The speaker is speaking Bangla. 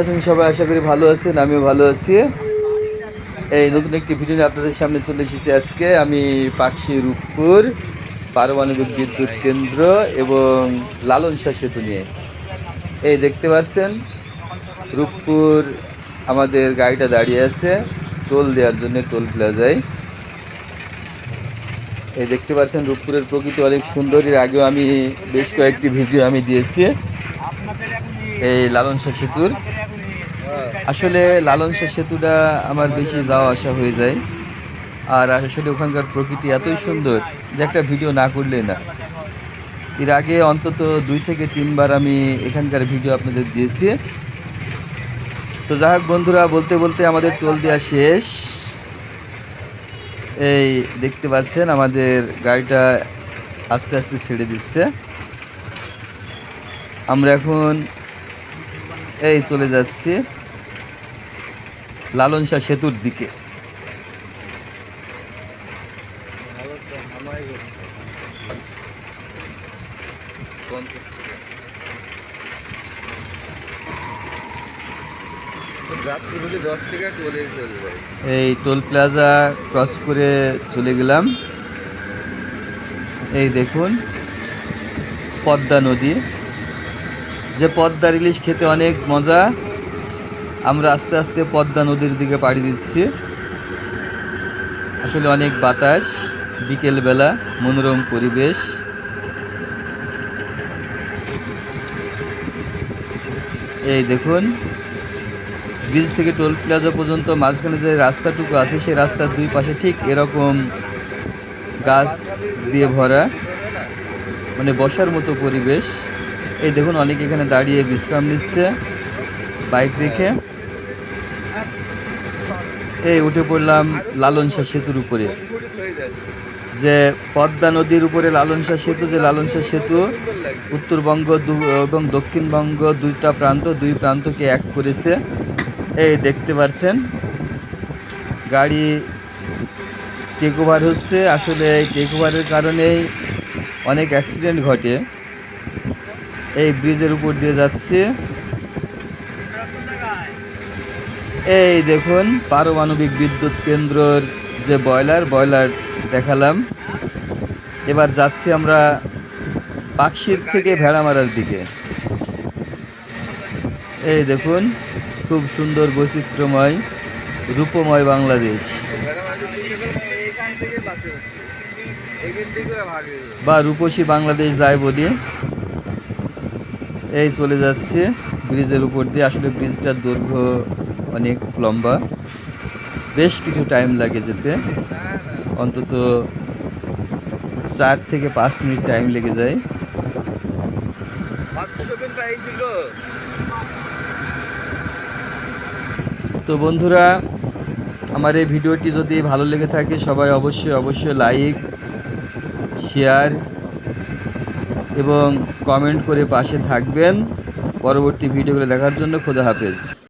আছেন সবাই, আশা করি ভালো আছেন। আমিও ভালো আছি। এই নতুন একটি ভিডিও নিয়ে আপনাদের সামনে চলে এসেছি। আজকে আমি পাকশি রূপপুর পারমাণবিক বিদ্যুৎ কেন্দ্র এবং লালন শাহ সেতু নিয়ে। এই দেখতে পাচ্ছেন রূপপুর আমাদের গাড়িটা দাঁড়িয়ে আছে টোল দেওয়ার জন্য, টোল প্লাজায়। এই দেখতে পাচ্ছেন রূপপুরের প্রকৃতি অনেক সুন্দর। এর আগেও আমি বেশ কয়েকটি ভিডিও আমি দিয়েছি এই লালন শাহ সেতুর। আসলে লালন শাহ সেতুটা আমার বেশি যাওয়া আসা হয়ে যায়, আর আসলে ওখানকার প্রকৃতি এতই সুন্দর যে একটা ভিডিও না করলেই না। এর আগে অন্তত 2 থেকে 3 বার আমি এখানকার ভিডিও আপনাদের দিয়েছি। তো যাই হোক বন্ধুরা, বলতে বলতে আমাদের টোল দেওয়া শেষ। এই দেখতে পাচ্ছেন আমাদের গাড়িটা আস্তে আস্তে ছেড়ে দিচ্ছে। আমরা এখন এই চলে যাচ্ছি লালন শাহ সেতুর দিকে। এই টোল প্লাজা ক্রস করে চলে গেলাম। এই দেখুন পদ্মা নদী, যে পদ্মার ইলিশ খেতে অনেক মজা। আমরা আস্তে আস্তে পদ্মা নদীর দিকে পাড়ি দিচ্ছি। আসলে অনেক বাতাস, বিকেলবেলা মনোরম পরিবেশ। এই দেখুন ব্রিজ থেকে টোল প্লাজা পর্যন্ত মাঝখানে যে রাস্তাটুকু আছে, সেই রাস্তার দুই পাশে ঠিক এরকম গাছ দিয়ে ভরা, মানে বসার মতো পরিবেশ। এই দেখুন অনেকে এখানে দাঁড়িয়ে বিশ্রাম নিচ্ছে বাইক রেখে। এই উঠে পড়লাম লালন শাহ সেতুর উপরে, যে পদ্মা নদীর উপরে লালন শাহ সেতু। যে লালন শাহ সেতু উত্তরবঙ্গ এবং দক্ষিণবঙ্গ দুই প্রান্তকে এক করেছে। এই দেখতে পাচ্ছেন গাড়ি টেক ওভার হচ্ছে। আসলে এই টেক ওভারের কারণেই অনেক অ্যাক্সিডেন্ট ঘটে। এই ব্রিজের উপর দিয়ে যাচ্ছে। এই দেখুন পারমাণবিক বিদ্যুৎ কেন্দ্রর যে বয়লার দেখালাম। এবার যাচ্ছি আমরা পাকশির থেকে ভেড়ামারার দিকে। এই দেখুন খুব সুন্দর বৈচিত্র্যময় রূপময় বাংলাদেশ, বা রূপসী বাংলাদেশ যাই বলি। এই চলে যাচ্ছে ব্রিজের উপর দিয়ে। আসলে ব্রিজটার দৈর্ঘ্য অনেক লম্বা, বেশ কিছু টাইম লাগে যেতে, অন্তত 4 থেকে 5 মিনিট টাইম লেগে যায়। তো বন্ধুরা, আমার এই ভিডিওটি যদি ভালো লেগে থাকে সবাই অবশ্যই লাইক, শেয়ার এবং কমেন্ট করে পাশে থাকবেন। পরবর্তী ভিডিওগুলো দেখার জন্য খোদা হাফেজ।